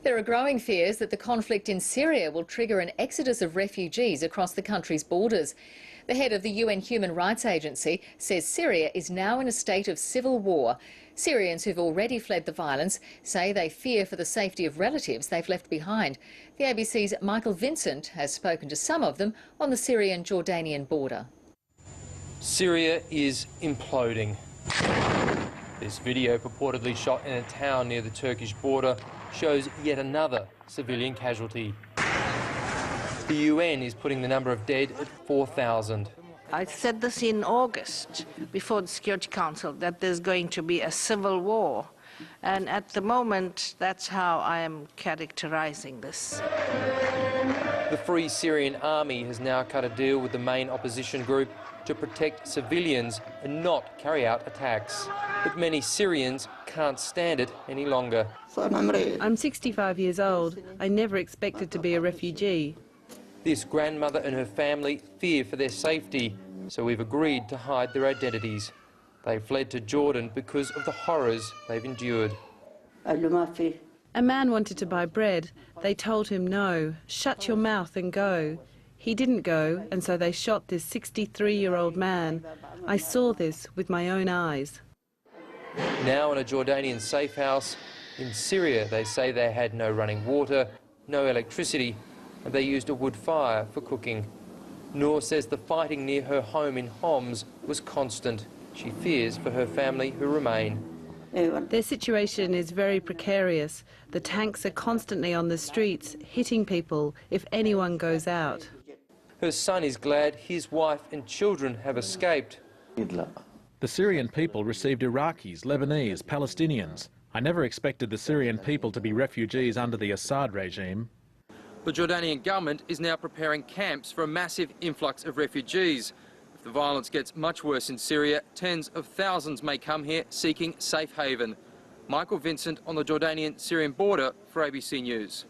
There are growing fears that the conflict in Syria will trigger an exodus of refugees across the country's borders. The head of the UN Human Rights Agency says Syria is now in a state of civil war. Syrians who've already fled the violence say they fear for the safety of relatives they've left behind. The ABC's Michael Vincent has spoken to some of them on the Syrian-Jordanian border. Syria is imploding. This video, purportedly shot in a town near the Turkish border, shows yet another civilian casualty. The UN is putting the number of dead at 4,000. I said this in August before the Security Council, that there's going to be a civil war. And at the moment, that's how I am characterizing this. The Free Syrian Army has now cut a deal with the main opposition group to protect civilians and not carry out attacks. But many Syrians can't stand it any longer. I'm 65 years old. I never expected to be a refugee. This grandmother and her family fear for their safety, so we've agreed to hide their identities. They fled to Jordan because of the horrors they've endured. A man wanted to buy bread. They told him no, shut your mouth and go. He didn't go, and so they shot this 63-year-old man. I saw this with my own eyes. Now in a Jordanian safe house, in Syria they say they had no running water, no electricity, and they used a wood fire for cooking. Noor says the fighting near her home in Homs was constant. She fears for her family who remain. Their situation is very precarious. The tanks are constantly on the streets, hitting people if anyone goes out. Her son is glad his wife and children have escaped. The Syrian people received Iraqis, Lebanese, Palestinians. I never expected the Syrian people to be refugees under the Assad regime. The Jordanian government is now preparing camps for a massive influx of refugees. If the violence gets much worse in Syria, tens of thousands may come here seeking safe haven. Michael Vincent on the Jordanian-Syrian border for ABC News.